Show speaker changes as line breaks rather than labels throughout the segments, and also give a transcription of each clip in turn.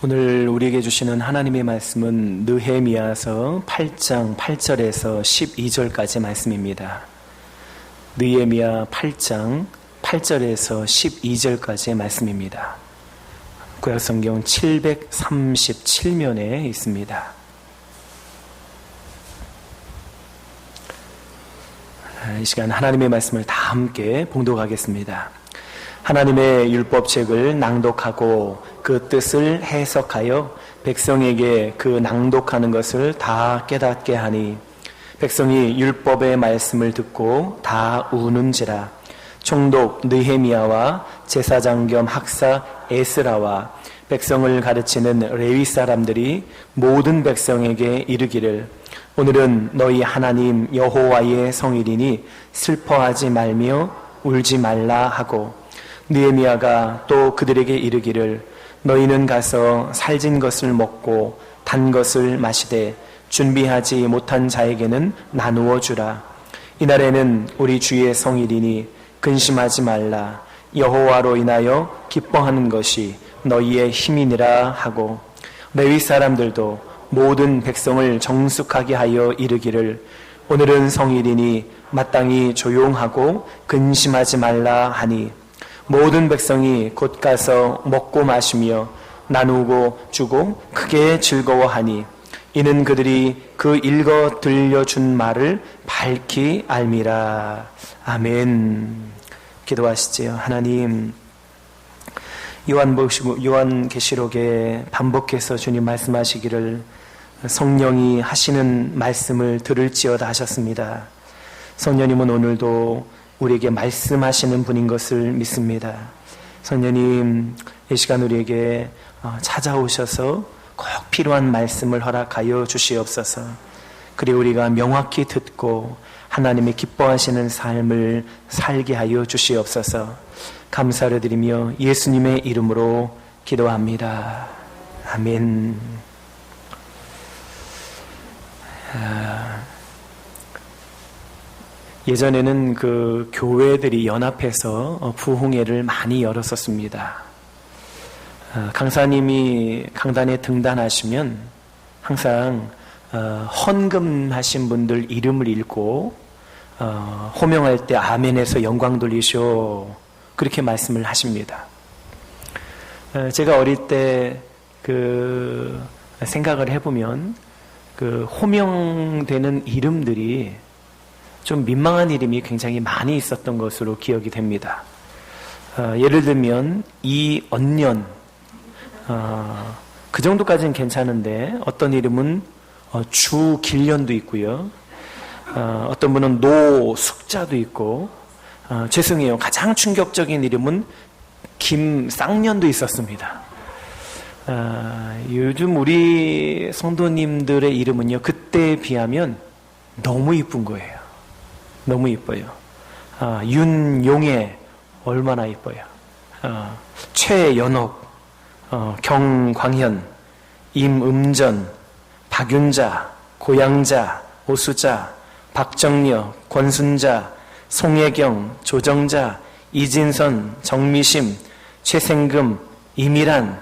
오늘 우리에게 주시는 하나님의 말씀은 느헤미야서 8장 8절에서 12절까지 말씀입니다. 느헤미야 8장 8절에서 12절까지의 말씀입니다. 구약성경 737면에 있습니다. 이 시간 하나님의 말씀을 다 함께 봉독하겠습니다. 하나님의 율법책을 낭독하고 그 뜻을 해석하여 백성에게 그 낭독하는 것을 다 깨닫게 하니 백성이 율법의 말씀을 듣고 다 우는지라. 총독 느헤미야와 제사장 겸 학사 에스라와 백성을 가르치는 레위 사람들이 모든 백성에게 이르기를 오늘은 너희 하나님 여호와의 성일이니 슬퍼하지 말며 울지 말라 하고 느헤미야가 또 그들에게 이르기를 너희는 가서 살진 것을 먹고 단 것을 마시되 준비하지 못한 자에게는 나누어 주라. 이날에는 우리 주의 성일이니 근심하지 말라. 여호와로 인하여 기뻐하는 것이 너희의 힘이니라 하고 레위 사람들도 모든 백성을 정숙하게 하여 이르기를 오늘은 성일이니 마땅히 조용하고 근심하지 말라 하니 모든 백성이 곧 가서 먹고 마시며 나누고 주고 크게 즐거워하니 이는 그들이 그 읽어 들려준 말을 밝히 알미라. 아멘. 기도하시지요. 하나님, 요한계시록에 반복해서 주님 말씀하시기를 성령이 하시는 말씀을 들을지어다 하셨습니다. 성령님은 오늘도 우리에게 말씀하시는 분인 것을 믿습니다. 성령님, 이 시간 우리에게 찾아오셔서 꼭 필요한 말씀을 허락하여 주시옵소서. 그리고 우리가 명확히 듣고 하나님의 기뻐하시는 삶을 살게 하여 주시옵소서. 감사를 드리며 예수님의 이름으로 기도합니다. 아멘. 예전에는 그 교회들이 연합해서 부흥회를 많이 열었었습니다. 강사님이 강단에 등단하시면 항상 헌금하신 분들 이름을 읽고 호명할 때 아멘해서 영광 돌리시오 그렇게 말씀을 하십니다. 제가 어릴 때 그 생각을 해보면 그 호명되는 이름들이 좀 민망한 이름이 굉장히 많이 있었던 것으로 기억이 됩니다. 예를 들면 이언년, 그 정도까지는 괜찮은데 어떤 이름은 주길년도 있고요. 어떤 분은 노숙자도 있고, 죄송해요. 가장 충격적인 이름은 김쌍년도 있었습니다. 요즘 우리 성도님들의 이름은요, 그때에 비하면 너무 이쁜 거예요. 너무 이뻐요. 윤용애 얼마나 이뻐요. 최연옥, 경광현, 임음전, 박윤자, 고양자, 오수자, 박정력, 권순자, 송혜경, 조정자, 이진선, 정미심, 최생금, 이미란.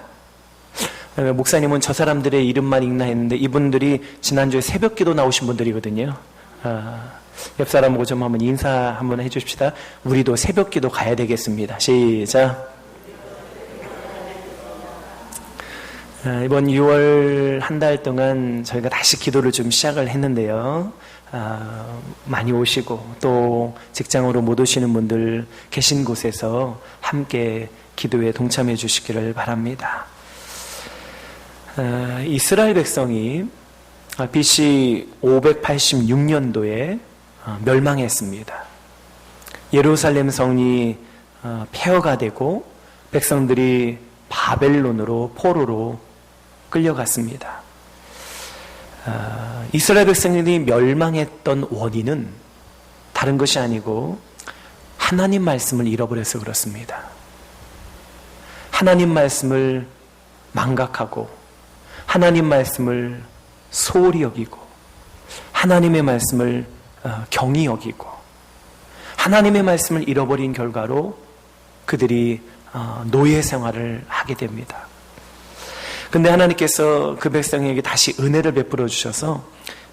목사님은 저 사람들의 이름만 읽나 했는데 이분들이 지난주에 새벽기도 나오신 분들이거든요. 옆 사람 보고 좀 한번 인사 한번 해주십시다. 우리도 새벽기도 가야 되겠습니다. 시작. 이번 6월 한 달 동안 저희가 다시 기도를 좀 시작을 했는데요. 많이 오시고 또 직장으로 못 오시는 분들 계신 곳에서 함께 기도에 동참해 주시기를 바랍니다. 이스라엘 백성이 BC 586년도에 멸망했습니다. 예루살렘 성이 폐허가 되고 백성들이 바벨론으로 포로로 끌려갔습니다. 이스라엘 백성들이 멸망했던 원인은 다른 것이 아니고 하나님 말씀을 잃어버려서 그렇습니다. 하나님 말씀을 망각하고 하나님 말씀을 소홀히 여기고 하나님의 말씀을 경히 여기고 하나님의 말씀을 잃어버린 결과로 그들이 노예 생활을 하게 됩니다. 근데 하나님께서 그 백성에게 다시 은혜를 베풀어 주셔서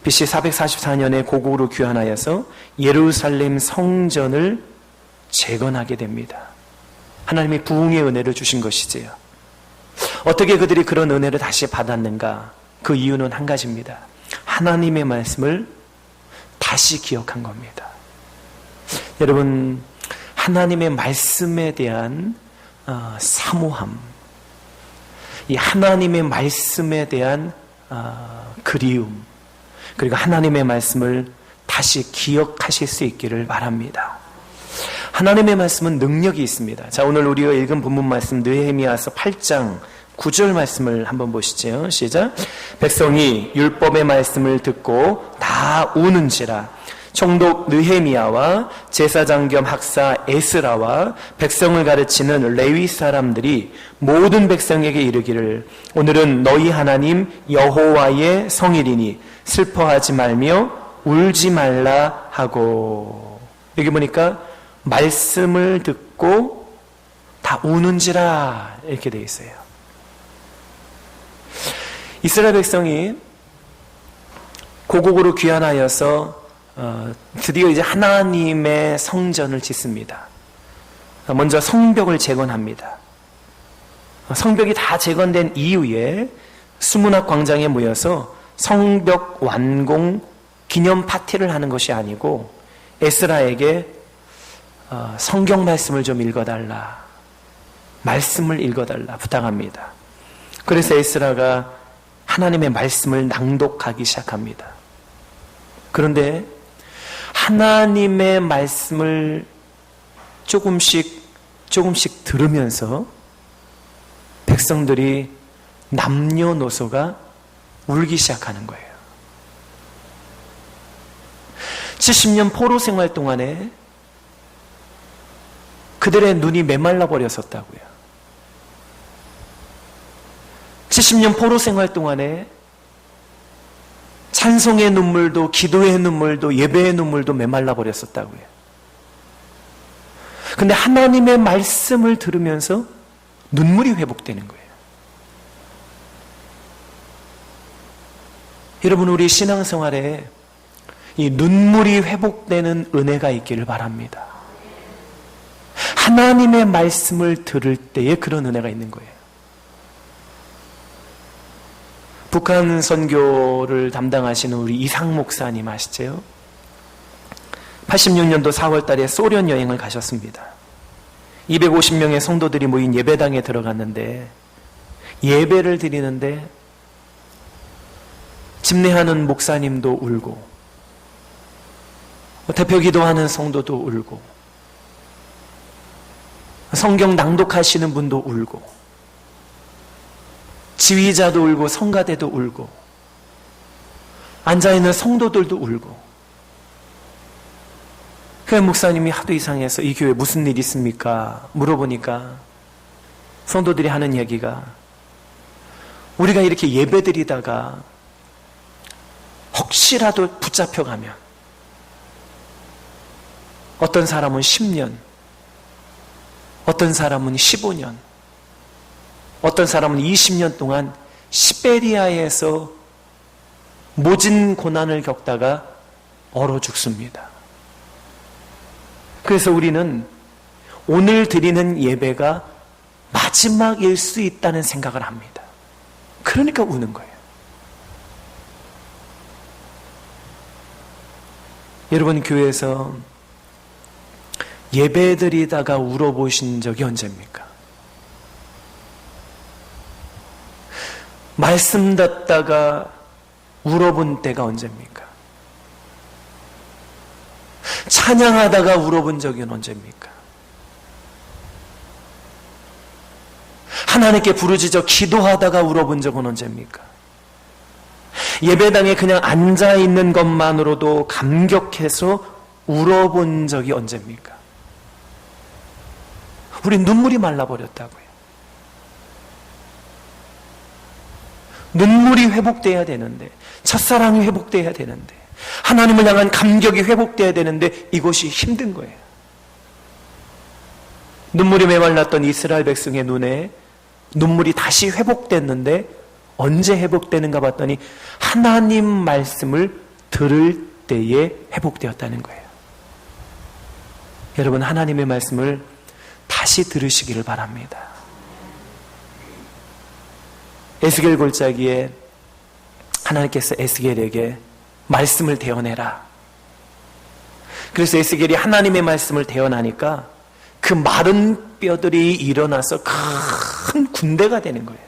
BC 444년에 고국으로 귀환하여서 예루살렘 성전을 재건하게 됩니다. 하나님이 부흥의 은혜를 주신 것이지요. 어떻게 그들이 그런 은혜를 다시 받았는가? 그 이유는 한 가지입니다. 하나님의 말씀을 다시 기억한 겁니다. 여러분, 하나님의 말씀에 대한 사모함, 이 하나님의 말씀에 대한 그리움, 그리고 하나님의 말씀을 다시 기억하실 수 있기를 바랍니다. 하나님의 말씀은 능력이 있습니다. 자, 오늘 우리가 읽은 본문 말씀 느헤미야서 8장 9절 말씀을 한번 보시죠. 시작. 백성이 율법의 말씀을 듣고 다 우는지라. 총독 느헤미야와 제사장 겸 학사 에스라와 백성을 가르치는 레위 사람들이 모든 백성에게 이르기를 오늘은 너희 하나님 여호와의 성일이니 슬퍼하지 말며 울지 말라 하고. 여기 보니까 말씀을 듣고 다 우는지라 이렇게 되어 있어요. 이스라엘 백성이 고국으로 귀환하여서 드디어 이제 하나님의 성전을 짓습니다. 먼저 성벽을 재건합니다. 성벽이 다 재건된 이후에 수문학 광장에 모여서 성벽 완공 기념 파티를 하는 것이 아니고 에스라에게 성경 말씀을 좀 읽어달라, 말씀을 읽어달라 부탁합니다. 그래서 에스라가 하나님의 말씀을 낭독하기 시작합니다. 그런데 하나님의 말씀을 조금씩 들으면서 백성들이 남녀노소가 울기 시작하는 거예요. 70년 포로 생활 동안에 그들의 눈이 메말라 버렸었다고요. 70년 포로 생활 동안에 찬송의 눈물도, 기도의 눈물도, 예배의 눈물도 메말라 버렸었다고요. 근데 하나님의 말씀을 들으면서 눈물이 회복되는 거예요. 여러분, 우리 신앙생활에 이 눈물이 회복되는 은혜가 있기를 바랍니다. 하나님의 말씀을 들을 때에 그런 은혜가 있는 거예요. 북한 선교를 담당하시는 우리 이상 목사님 아시죠? 86년도 4월 달에 소련 여행을 가셨습니다. 250명의 성도들이 모인 예배당에 들어갔는데 예배를 드리는데 집례하는 목사님도 울고 대표 기도하는 성도도 울고 성경 낭독하시는 분도 울고 지휘자도 울고 성가대도 울고 앉아있는 성도들도 울고. 그 목사님이 하도 이상해서 이 교회 무슨 일 있습니까? 물어보니까 성도들이 하는 얘기가 우리가 이렇게 예배드리다가 혹시라도 붙잡혀가면 어떤 사람은 10년, 어떤 사람은 15년, 어떤 사람은 20년 동안 시베리아에서 모진 고난을 겪다가 얼어 죽습니다. 그래서 우리는 오늘 드리는 예배가 마지막일 수 있다는 생각을 합니다. 그러니까 우는 거예요. 여러분, 교회에서 예배드리다가 울어보신 적이 언제입니까? 말씀 듣다가 울어본 때가 언제입니까? 찬양하다가 울어본 적이 언제입니까? 하나님께 부르짖어 기도하다가 울어본 적은 언제입니까? 예배당에 그냥 앉아있는 것만으로도 감격해서 울어본 적이 언제입니까? 우리 눈물이 말라버렸다고요. 눈물이 회복돼야 되는데, 첫사랑이 회복돼야 되는데, 하나님을 향한 감격이 회복돼야 되는데 이것이 힘든 거예요. 눈물이 메말랐던 이스라엘 백성의 눈에 눈물이 다시 회복됐는데 언제 회복되는가 봤더니 하나님 말씀을 들을 때에 회복되었다는 거예요. 여러분, 하나님의 말씀을 다시 들으시기를 바랍니다. 에스겔 골짜기에 하나님께서 에스겔에게 말씀을 대어내라. 그래서 에스겔이 하나님의 말씀을 대어나니까 그 마른 뼈들이 일어나서 큰 군대가 되는 거예요.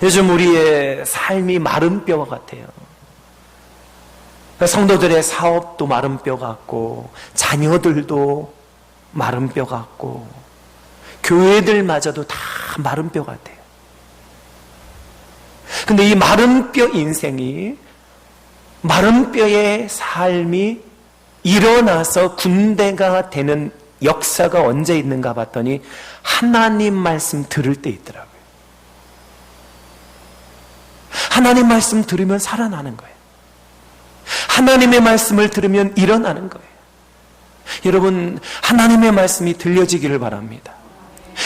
요즘 우리의 삶이 마른 뼈 같아요. 성도들의 사업도 마른 뼈 같고, 자녀들도 마른 뼈 같고, 교회들마저도 다 마른 뼈 같아요. 근데 이 마른 뼈 인생이, 마른 뼈의 삶이 일어나서 군대가 되는 역사가 언제 있는가 봤더니 하나님 말씀 들을 때 있더라고요. 하나님 말씀 들으면 살아나는 거예요. 하나님의 말씀을 들으면 일어나는 거예요. 여러분, 하나님의 말씀이 들려지기를 바랍니다.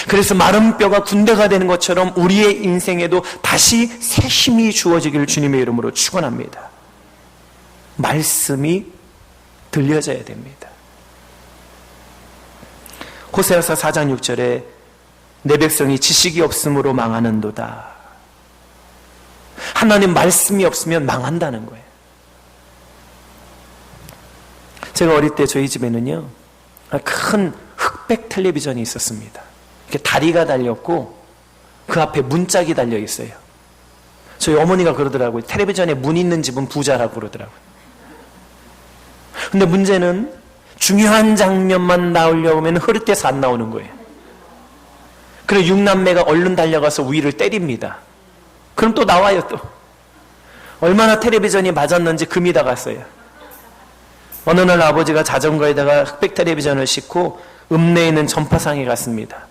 그래서 마른 뼈가 군대가 되는 것처럼 우리의 인생에도 다시 새 힘이 주어지기를 주님의 이름으로 축원합니다. 말씀이 들려져야 됩니다. 호세아서 4장 6절에 내 백성이 지식이 없음으로 망하는도다. 하나님 말씀이 없으면 망한다는 거예요. 제가 어릴 때 저희 집에는요, 큰 흑백 텔레비전이 있었습니다. 이렇게 다리가 달렸고 그 앞에 문짝이 달려 있어요. 저희 어머니가 그러더라고요. 텔레비전에 문 있는 집은 부자라고 그러더라고요. 근데 문제는 중요한 장면만 나오려고 하면 흐릿해서 안 나오는 거예요. 그래서 6남매가 얼른 달려가서 위를 때립니다. 그럼 또 나와요. 또 얼마나 텔레비전이 맞았는지 금이 다 갔어요. 어느 날 아버지가 자전거에다가 흑백 텔레비전을 싣고 읍내에 있는 전파상에 갔습니다.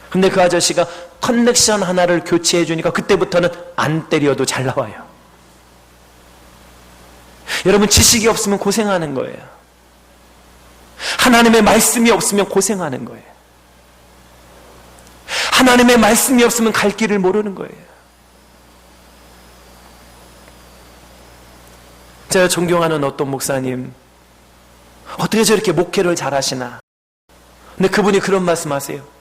근데 그 아저씨가 커넥션 하나를 교체해 주니까 그때부터는 안 때려도 잘 나와요. 여러분, 지식이 없으면 고생하는 거예요. 하나님의 말씀이 없으면 고생하는 거예요. 하나님의 말씀이 없으면 갈 길을 모르는 거예요. 제가 존경하는 어떤 목사님, 어떻게 저렇게 목회를 잘하시나? 근데 그분이 그런 말씀하세요.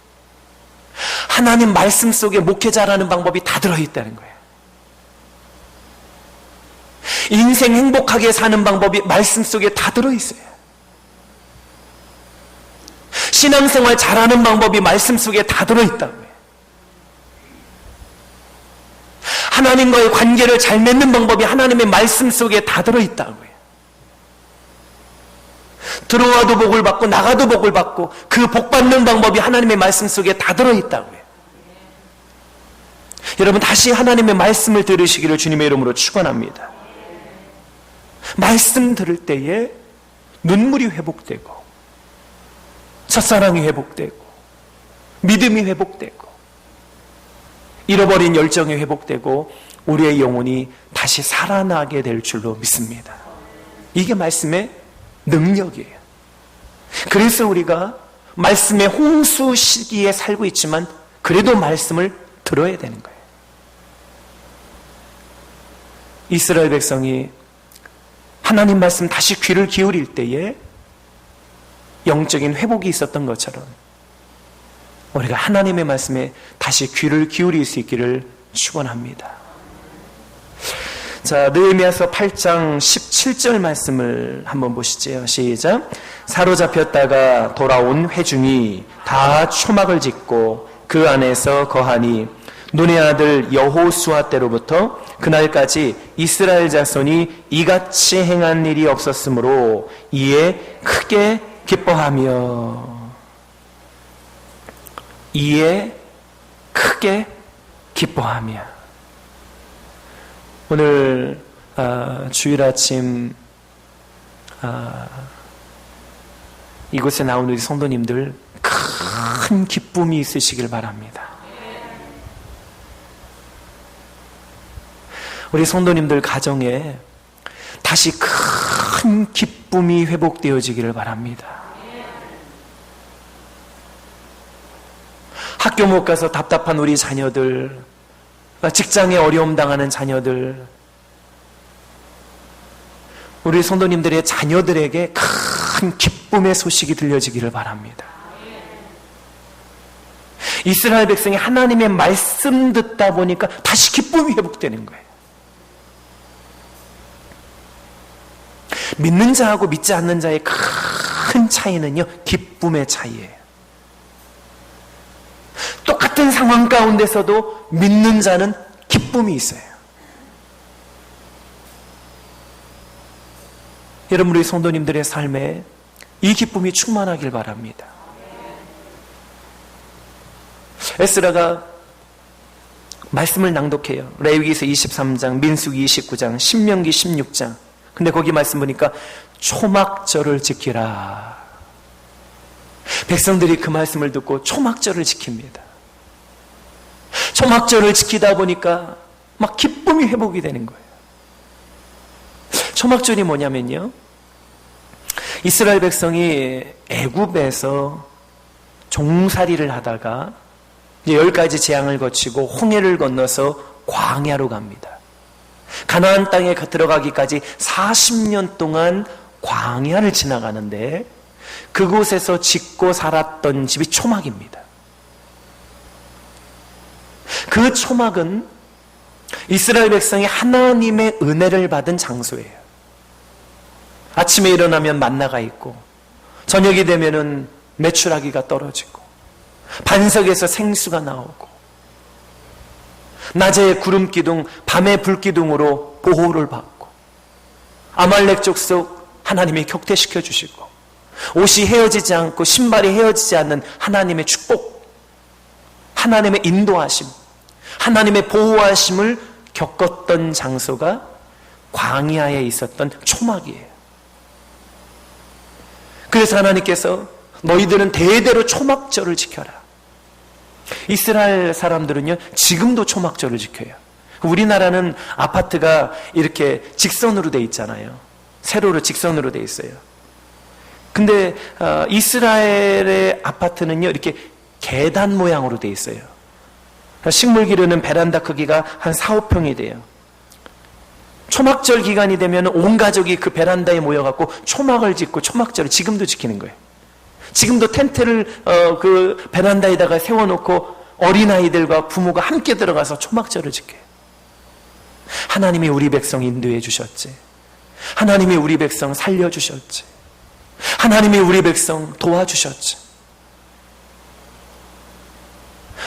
하나님 말씀 속에 목회 잘하는 방법이 다 들어있다는 거예요. 인생 행복하게 사는 방법이 말씀 속에 다 들어있어요. 신앙생활 잘하는 방법이 말씀 속에 다 들어있다고요. 하나님과의 관계를 잘 맺는 방법이 하나님의 말씀 속에 다 들어있다고요. 들어와도 복을 받고 나가도 복을 받고 그 복 받는 방법이 하나님의 말씀 속에 다 들어있다고요. 여러분, 다시 하나님의 말씀을 들으시기를 주님의 이름으로 축원합니다. 말씀 들을 때에 눈물이 회복되고 첫사랑이 회복되고 믿음이 회복되고 잃어버린 열정이 회복되고 우리의 영혼이 다시 살아나게 될 줄로 믿습니다. 이게 말씀의 능력이에요. 그래서 우리가 말씀의 홍수 시기에 살고 있지만 그래도 말씀을 들어야 되는 거예요. 이스라엘 백성이 하나님 말씀 다시 귀를 기울일 때에 영적인 회복이 있었던 것처럼 우리가 하나님의 말씀에 다시 귀를 기울일 수 있기를 축원합니다. 자, 느헤미야서 8장 17절 말씀을 한번 보시죠. 시작. 사로잡혔다가 돌아온 회중이 다 초막을 짓고 그 안에서 거하니 눈의 아들 여호수아 때로부터 그날까지 이스라엘 자손이 이같이 행한 일이 없었으므로 이에 크게 기뻐하며 오늘 주일 아침 이곳에 나온 우리 성도님들 큰 기쁨이 있으시길 바랍니다. 우리 성도님들 가정에 다시 큰 기쁨이 회복되어지기를 바랍니다. 학교 못 가서 답답한 우리 자녀들, 직장에 어려움 당하는 자녀들, 우리 성도님들의 자녀들에게 큰 기쁨의 소식이 들려지기를 바랍니다. 이스라엘 백성이 하나님의 말씀 듣다 보니까 다시 기쁨이 회복되는 거예요. 믿는 자하고 믿지 않는 자의 큰 차이는요, 기쁨의 차이예요. 똑같은 상황 가운데서도 믿는 자는 기쁨이 있어요. 여러분, 우리 성도님들의 삶에 이 기쁨이 충만하길 바랍니다. 에스라가 말씀을 낭독해요. 레위기서 23장, 민수기 29장, 신명기 16장. 근데 거기 말씀 보니까 초막절을 지키라. 백성들이 그 말씀을 듣고 초막절을 지킵니다. 초막절을 지키다 보니까 막 기쁨이 회복이 되는 거예요. 초막절이 뭐냐면요, 이스라엘 백성이 애굽에서 종살이를 하다가 이제 10가지 재앙을 거치고 홍해를 건너서 광야로 갑니다. 가나안 땅에 들어가기까지 40년 동안 광야를 지나가는데 그곳에서 짓고 살았던 집이 초막입니다. 그 초막은 이스라엘 백성이 하나님의 은혜를 받은 장소예요. 아침에 일어나면 만나가 있고, 저녁이 되면은 메추라기가 떨어지고, 반석에서 생수가 나오고, 낮에 구름 기둥, 밤에 불 기둥으로 보호를 받고, 아말렉 족속 하나님이 격퇴시켜 주시고, 옷이 헤어지지 않고 신발이 헤어지지 않는 하나님의 축복, 하나님의 인도하심, 하나님의 보호하심을 겪었던 장소가 광야에 있었던 초막이에요. 그래서 하나님께서 너희들은 대대로 초막절을 지켜라. 이스라엘 사람들은요, 지금도 초막절을 지켜요. 우리나라는 아파트가 이렇게 직선으로 돼 있잖아요. 세로로 직선으로 돼 있어요. 근데 이스라엘의 아파트는요, 이렇게 계단 모양으로 돼 있어요. 식물 기르는 베란다 크기가 한 4, 5평이 돼요. 초막절 기간이 되면 온 가족이 그 베란다에 모여갖고 초막을 짓고 초막절을 지금도 지키는 거예요. 지금도 텐트를 그 베란다에다가 세워놓고 어린아이들과 부모가 함께 들어가서 초막절을 지켜요. 하나님이 우리 백성 인도해 주셨지. 하나님이 우리 백성 살려주셨지. 하나님이 우리 백성 도와주셨지.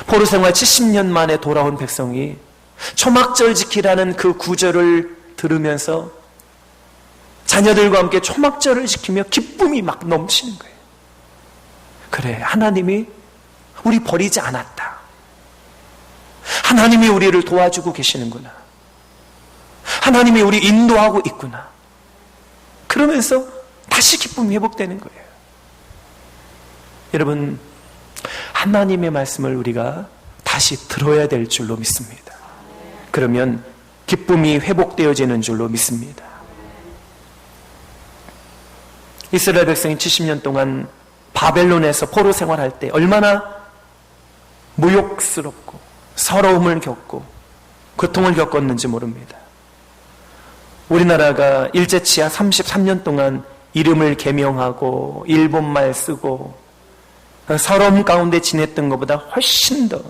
포로 생활 70년 만에 돌아온 백성이 초막절 지키라는 그 구절을 들으면서 자녀들과 함께 초막절을 지키며 기쁨이 막 넘치는 거예요. 그래, 하나님이 우리 버리지 않았다. 하나님이 우리를 도와주고 계시는구나. 하나님이 우리 인도하고 있구나. 그러면서 다시 기쁨이 회복되는 거예요. 여러분, 하나님의 말씀을 우리가 다시 들어야 될 줄로 믿습니다. 그러면 기쁨이 회복되어지는 줄로 믿습니다. 이스라엘 백성이 70년 동안 바벨론에서 포로 생활할 때 얼마나 모욕스럽고 서러움을 겪고 고통을 겪었는지 모릅니다. 우리나라가 일제치하 33년 동안 이름을 개명하고 일본말 쓰고 서러움 가운데 지냈던 것보다 훨씬 더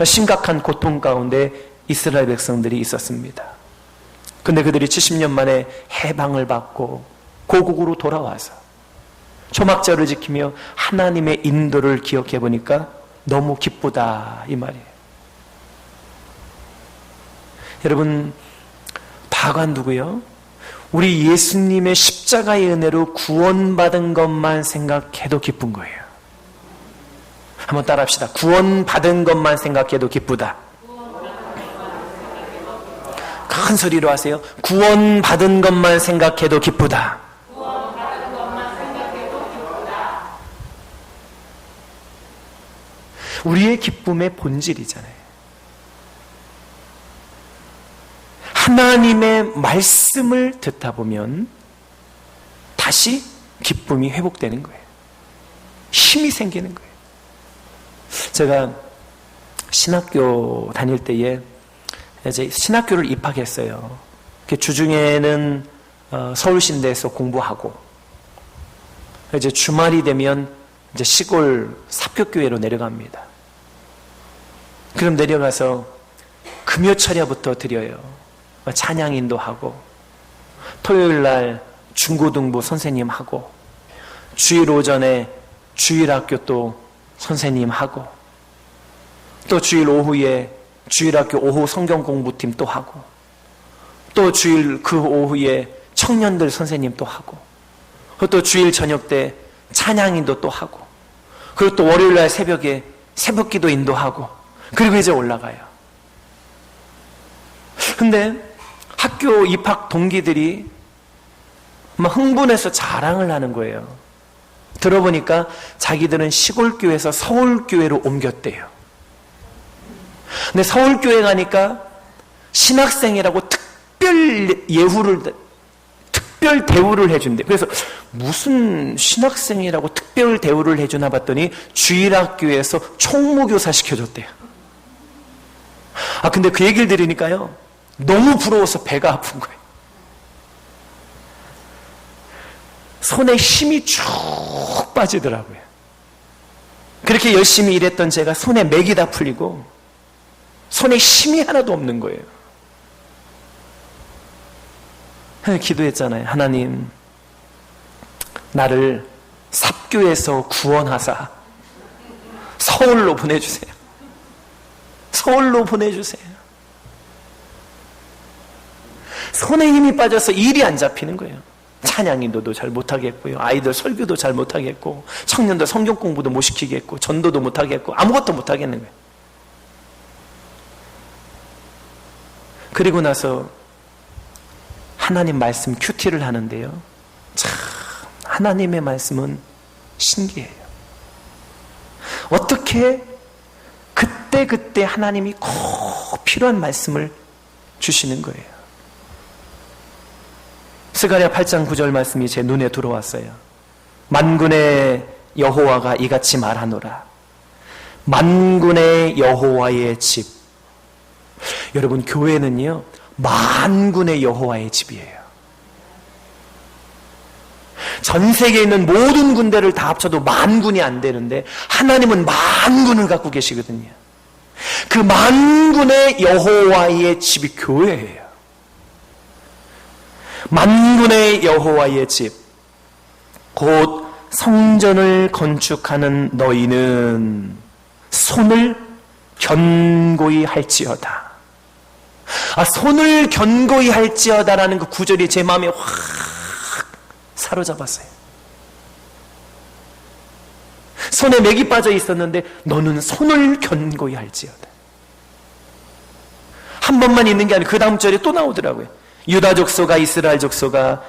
심각한 고통 가운데 이스라엘 백성들이 있었습니다. 근데 그들이 70년 만에 해방을 받고 고국으로 돌아와서 초막절을 지키며 하나님의 인도를 기억해 보니까 너무 기쁘다, 이 말이에요. 여러분, 다가 누구요? 우리 예수님의 십자가의 은혜로 구원받은 것만 생각해도 기쁜 거예요. 한번 따라합시다. 구원받은 것만 생각해도 기쁘다. 큰 소리로 하세요. 구원받은 것만 생각해도 기쁘다. 우리의 기쁨의 본질이잖아요. 하나님의 말씀을 듣다 보면 다시 기쁨이 회복되는 거예요. 힘이 생기는 거예요. 제가 신학교 다닐 때에 이제 신학교를 입학했어요. 주중에는 서울신대에서 공부하고, 이제 주말이 되면 이제 시골 삽교교회로 내려갑니다. 그럼 내려가서 금요철야부터 드려요. 찬양 인도하고, 토요일날 중고등부 선생님 하고, 주일 오전에 주일학교 또 선생님 하고, 또 주일 오후에 주일학교 오후 성경 공부팀 또 하고, 또 주일 그 오후에 청년들 선생님 또 하고, 또 주일 저녁 때 찬양 인도 또 하고, 그리고 또 월요일날 새벽에 새벽기도 인도하고, 그리고 이제 올라가요. 근데 학교 입학 동기들이 막 흥분해서 자랑을 하는 거예요. 들어보니까 자기들은 시골교회에서 서울교회로 옮겼대요. 근데 서울교회 가니까 신학생이라고 특별 대우를 해준대. 그래서 무슨 신학생이라고 특별 대우를 해주나 봤더니 주일학교에서 총무교사 시켜줬대요. 근데 그 얘기를 들으니까요, 너무 부러워서 배가 아픈 거예요. 손에 힘이 쭉 빠지더라고요. 그렇게 열심히 일했던 제가 손에 맥이 다 풀리고 손에 힘이 하나도 없는 거예요. 기도했잖아요. 하나님, 나를 삽교에서 구원하사 서울로 보내주세요. 서울로 보내주세요. 손에 힘이 빠져서 일이 안 잡히는 거예요. 찬양 인도도 잘 못하겠고요, 아이들 설교도 잘 못하겠고, 청년들 성경 공부도 못 시키겠고, 전도도 못하겠고, 아무것도 못하겠는 거예요. 그리고 나서 하나님 말씀 큐티를 하는데요, 참 하나님의 말씀은 신기해요. 어떻게 그때 하나님이 꼭 필요한 말씀을 주시는 거예요. 스가랴 8장 9절 말씀이 제 눈에 들어왔어요. 만군의 여호와가 이같이 말하노라. 만군의 여호와의 집. 여러분, 교회는요, 만군의 여호와의 집이에요. 전 세계에 있는 모든 군대를 다 합쳐도 만군이 안 되는데 하나님은 만군을 갖고 계시거든요. 그 만군의 여호와의 집이 교회예요. 만군의 여호와의 집, 곧 성전을 건축하는 너희는 손을 견고히 할지어다. 손을 견고히 할지어다라는 그 구절이 제 마음에 확 사로잡았어요. 손에 맥이 빠져 있었는데 너는 손을 견고히 할지어다. 한 번만 있는 게 아니고 그 다음 절에 또 나오더라고요. 유다 족속아 이스라엘 족속아,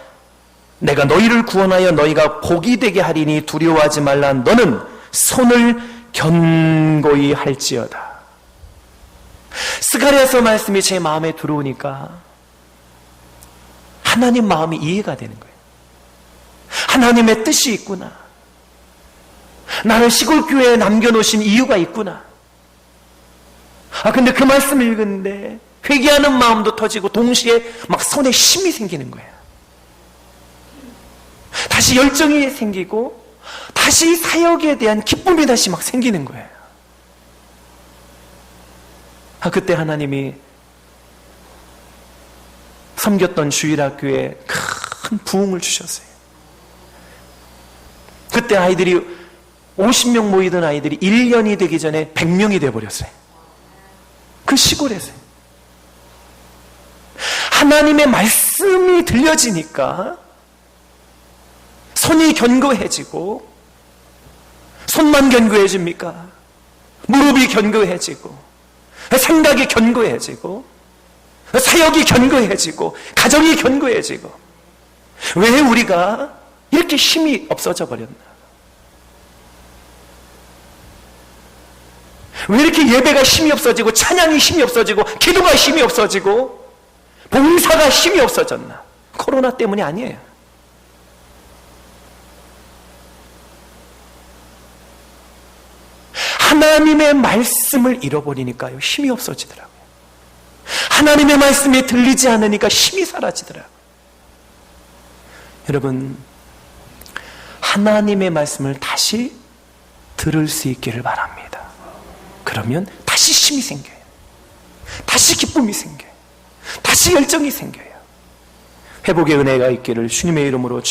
내가 너희를 구원하여 너희가 복이 되게 하리니 두려워하지 말라. 너는 손을 견고히 할지어다. 스가랴서 말씀이 제 마음에 들어오니까 하나님 마음이 이해가 되는 거예요. 하나님의 뜻이 있구나. 나를 시골교회에 남겨놓으신 이유가 있구나. 근데 그 말씀을 읽었는데 회개하는 마음도 터지고 동시에 막 손에 힘이 생기는 거예요. 다시 열정이 생기고 다시 사역에 대한 기쁨이 다시 막 생기는 거예요. 그때 하나님이 섬겼던 주일학교에 큰 부흥을 주셨어요. 그때 아이들이 50명 모이던 아이들이 1년이 되기 전에 100명이 되어버렸어요. 그 시골에서요. 하나님의 말씀이 들려지니까 손이 견고해지고, 손만 견고해집니까? 무릎이 견고해지고, 생각이 견고해지고, 사역이 견고해지고, 가정이 견고해지고. 왜 우리가 이렇게 힘이 없어져 버렸나? 왜 이렇게 예배가 힘이 없어지고, 찬양이 힘이 없어지고, 기도가 힘이 없어지고, 봉사가 힘이 없어졌나? 코로나 때문이 아니에요. 하나님의 말씀을 잃어버리니까요, 힘이 없어지더라고요. 하나님의 말씀이 들리지 않으니까 힘이 사라지더라고요. 여러분, 하나님의 말씀을 다시 들을 수 있기를 바랍니다. 그러면 다시 힘이 생겨요. 다시 기쁨이 생겨요. 다시 열정이 생겨요. 회복의 은혜가 있기를 주님의 이름으로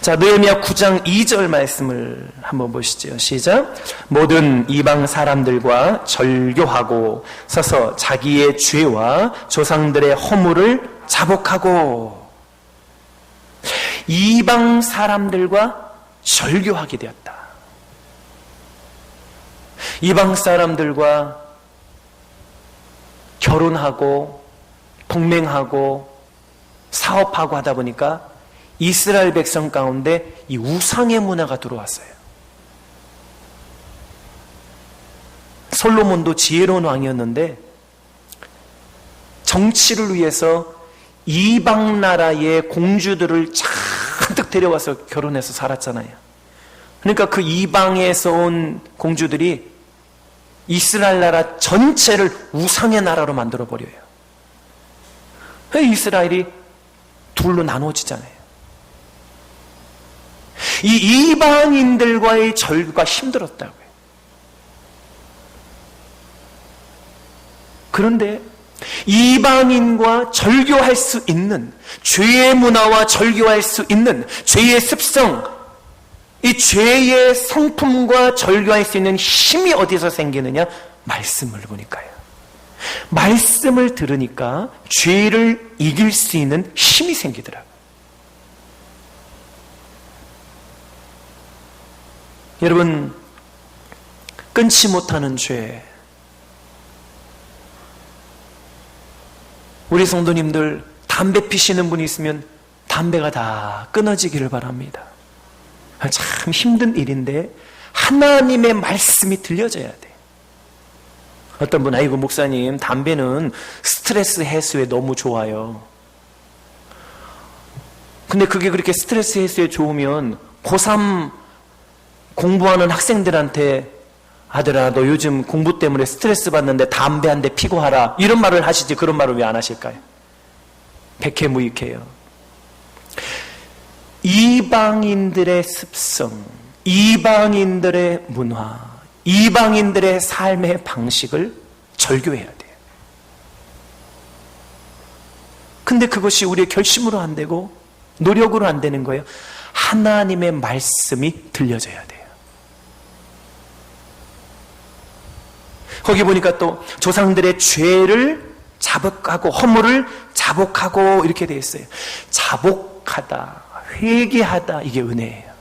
자, 느헤미야 9장 2절 말씀을 한번 보시죠. 시작. 모든 이방 사람들과 절교하고 서서 자기의 죄와 조상들의 허물을 자복하고. 이방 사람들과 절교하게 되었다. 이방 사람들과 결혼하고 동맹하고 사업하고 하다 보니까 이스라엘 백성 가운데 이 우상의 문화가 들어왔어요. 솔로몬도 지혜로운 왕이었는데 정치를 위해서 이방 나라의 공주들을 잔뜩 데려와서 결혼해서 살았잖아요. 그러니까 그 이방에서 온 공주들이 이스라엘 나라 전체를 우상의 나라로 만들어버려요. 이스라엘이 둘로 나눠지잖아요. 이 이방인들과의 절교가 힘들었다고요. 그런데 이방인과 절교할 수 있는, 죄의 문화와 절교할 수 있는, 죄의 습성, 이 죄의 성품과 절교할 수 있는 힘이 어디서 생기느냐? 말씀을 보니까요. 말씀을 들으니까 죄를 이길 수 있는 힘이 생기더라고요. 여러분, 끊지 못하는 죄, 우리 성도님들 담배 피시는 분이 있으면 담배가 다 끊어지기를 바랍니다. 참 힘든 일인데 하나님의 말씀이 들려져야 돼. 어떤 분, 아이고 목사님, 담배는 스트레스 해소에 너무 좋아요. 근데 그게 그렇게 스트레스 해소에 좋으면 고3 공부하는 학생들한테 아들아, 너 요즘 공부 때문에 스트레스 받는데 담배 한 대 피고 하라, 이런 말을 하시지 그런 말을 왜 안 하실까요? 백해무익해요. 이방인들의 습성, 이방인들의 문화, 이방인들의 삶의 방식을 절교해야 돼요. 근데 그것이 우리의 결심으로 안 되고 노력으로 안 되는 거예요. 하나님의 말씀이 들려져야 돼요. 거기 보니까 또 조상들의 죄를 자복하고 허물을 자복하고 이렇게 되어 있어요. 자복하다, 회개하다, 이게 은혜예요.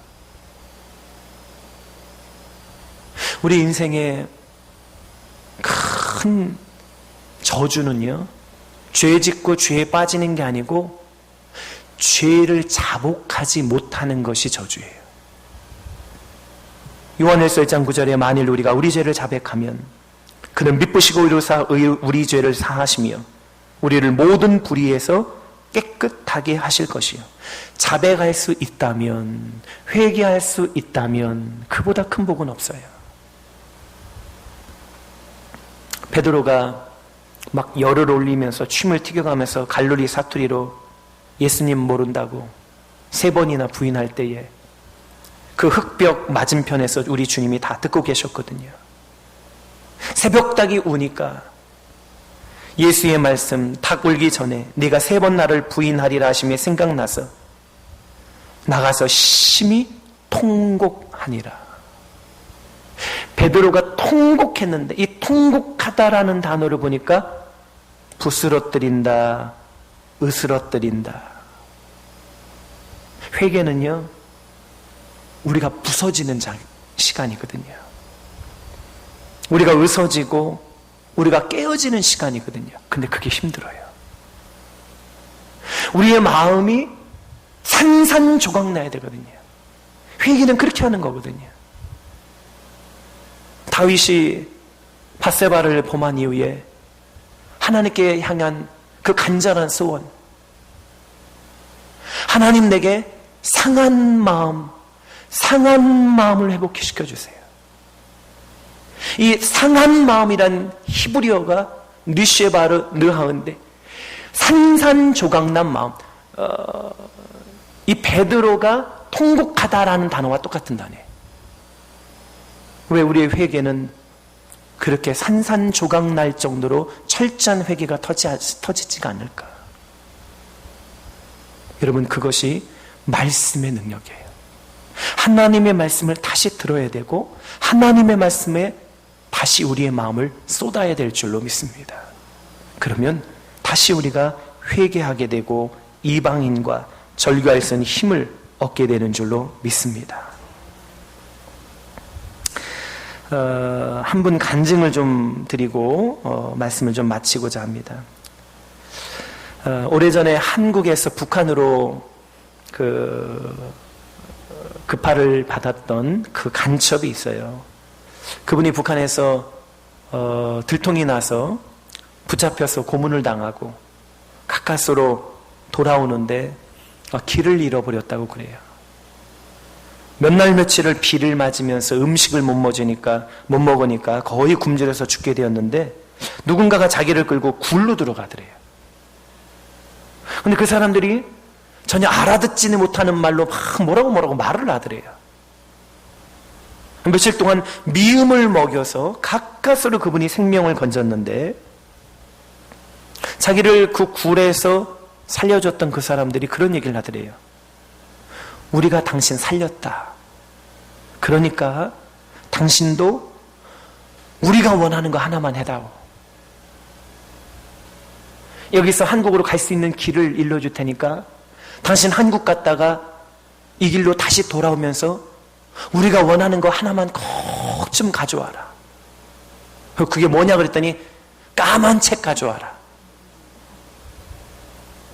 우리 인생의 큰 저주는요, 죄 짓고 죄에 빠지는 게 아니고 죄를 자복하지 못하는 것이 저주예요. 요한일서 1장 9절에 만일 우리가 우리 죄를 자백하면 그는 미쁘시고 우리 죄를 사하시며 우리를 모든 불의에서 깨끗하게 하실 것이요. 자백할 수 있다면, 회개할 수 있다면 그보다 큰 복은 없어요. 베드로가 막 열을 올리면서 침을 튀겨가면서 갈릴리 사투리로 예수님 모른다고 3번이나 부인할 때에 그 흙벽 맞은편에서 우리 주님이 다 듣고 계셨거든요. 새벽닭이 우니까 예수의 말씀, 닭 울기 전에 네가 3번 나를 부인하리라 하심이 생각나서 나가서 심히 통곡하니라. 베드로가 통곡했는데 이 통곡하다라는 단어를 보니까 부스러뜨린다, 으스러뜨린다. 회개는요, 우리가 부서지는 시간이거든요. 우리가 으서지고 우리가 깨어지는 시간이거든요. 근데 그게 힘들어요. 우리의 마음이 산산조각 나야 되거든요. 회개는 그렇게 하는 거거든요. 다윗이 밧세바를 범한 이후에 하나님께 향한 그 간절한 소원, 하나님 내게 상한 마음을 회복시켜 주세요. 이 상한 마음이란 히브리어가 느쉐바르 느하은데 산산조각난 마음, 이 베드로가 통곡하다라는 단어와 똑같은 단어예요. 왜 우리의 회개는 그렇게 산산조각날 정도로 철저한 회개가 터지지가 않을까? 여러분, 그것이 말씀의 능력이에요. 하나님의 말씀을 다시 들어야 되고 하나님의 말씀에 다시 우리의 마음을 쏟아야 될 줄로 믿습니다. 그러면 다시 우리가 회개하게 되고 이방인과 절교할 수 있는 힘을 얻게 되는 줄로 믿습니다. 한 분 간증을 좀 드리고 말씀을 좀 마치고자 합니다. 오래전에 한국에서 북한으로 급파를 받았던 그 간첩이 있어요. 그분이 북한에서 들통이 나서 붙잡혀서 고문을 당하고 가까스로 돌아오는데 길을 잃어버렸다고 그래요. 몇 날 며칠을 비를 맞으면서 음식을 못 먹으니까 거의 굶주려서 죽게 되었는데 누군가가 자기를 끌고 굴로 들어가더래요. 근데 그 사람들이 전혀 알아듣지는 못하는 말로 막 뭐라고 말을 하더래요. 며칠 동안 미음을 먹여서 가까스로 그분이 생명을 건졌는데 자기를 그 굴에서 살려줬던 그 사람들이 그런 얘기를 하더래요. 우리가 당신 살렸다. 그러니까 당신도 우리가 원하는 거 하나만 해다오. 여기서 한국으로 갈 수 있는 길을 일러줄 테니까 당신 한국 갔다가 이 길로 다시 돌아오면서 우리가 원하는 거 하나만 꼭 좀 가져와라. 그게 뭐냐 그랬더니 까만 책 가져와라.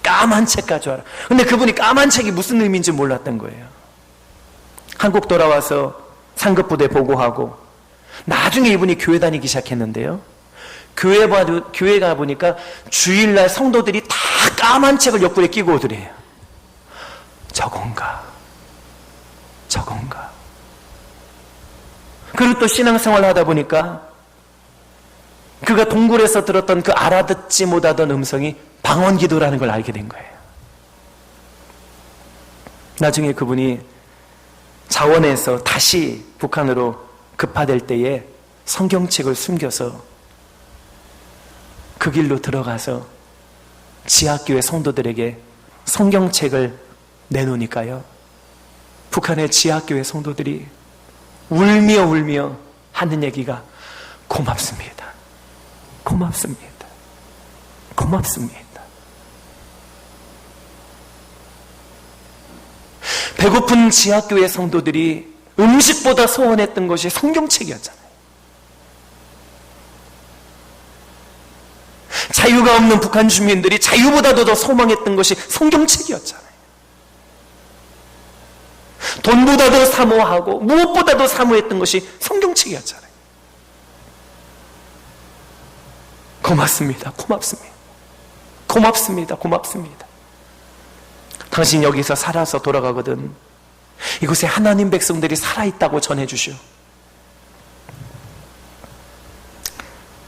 까만 책 가져와라. 근데 그분이 까만 책이 무슨 의미인지 몰랐던 거예요. 한국 돌아와서 상급부대 보고하고 나중에 이분이 교회 다니기 시작했는데요. 교회 가보니까 주일날 성도들이 다 까만 책을 옆구리에 끼고 오더래요. 저건가? 그리고 또 신앙생활 하다 보니까 그가 동굴에서 들었던 그 알아듣지 못하던 음성이 방언기도라는 걸 알게 된 거예요. 나중에 그분이 자원에서 다시 북한으로 급파될 때에 성경책을 숨겨서 그 길로 들어가서 지하교회 성도들에게 성경책을 내놓으니까요. 북한의 지하교회 성도들이 울며 하는 얘기가 고맙습니다. 배고픈 지하교회 성도들이 음식보다 소원했던 것이 성경책이었잖아요. 자유가 없는 북한 주민들이 자유보다도 더 소망했던 것이 성경책이었잖아요. 돈보다도 사모하고 무엇보다도 사모했던 것이 성경책이었잖아요. 고맙습니다. 당신 여기서 살아서 돌아가거든 이곳에 하나님 백성들이 살아있다고 전해주시오.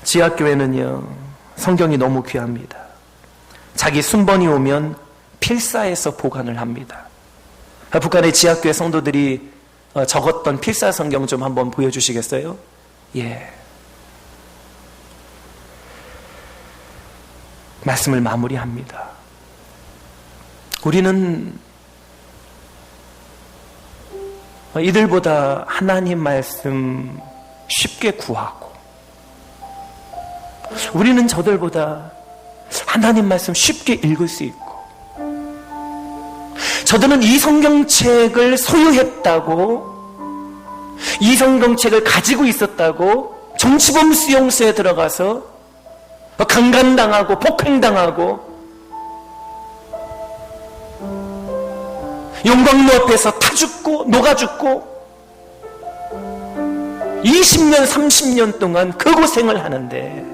지하교회는요, 성경이 너무 귀합니다. 자기 순번이 오면 필사해서 보관을 합니다. 북한의 지하교회 성도들이 적었던 필사 성경 좀 한번 보여주시겠어요? 예. 말씀을 마무리합니다. 우리는 이들보다 하나님 말씀 쉽게 구하고, 우리는 저들보다 하나님 말씀 쉽게 읽을 수 있고, 저들은 이 성경책을 소유했다고, 이 성경책을 가지고 있었다고 정치범 수용소에 들어가서 강간당하고 폭행당하고 용광로 앞에서 타 죽고 녹아 죽고 20년 30년 동안 그 고생을 하는데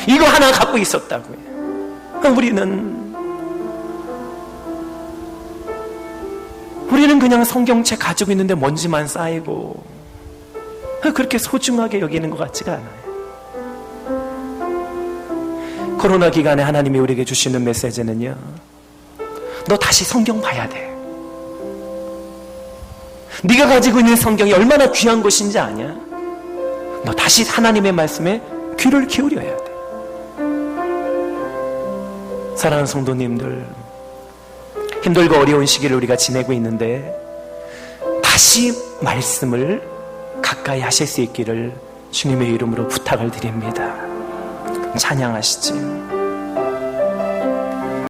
이거 하나 갖고 있었다고요. 우리는 그냥 성경책 가지고 있는데 먼지만 쌓이고 그렇게 소중하게 여기는 것 같지가 않아요. 코로나 기간에 하나님이 우리에게 주시는 메시지는요, 너 다시 성경 봐야 돼. 네가 가지고 있는 성경이 얼마나 귀한 것인지 아냐? 너 다시 하나님의 말씀에 귀를 기울여야 돼. 사랑하는 성도님들, 힘들고 어려운 시기를 우리가 지내고 있는데 다시 말씀을 가까이 하실 수 있기를 주님의 이름으로 부탁을 드립니다. 찬양하시죠.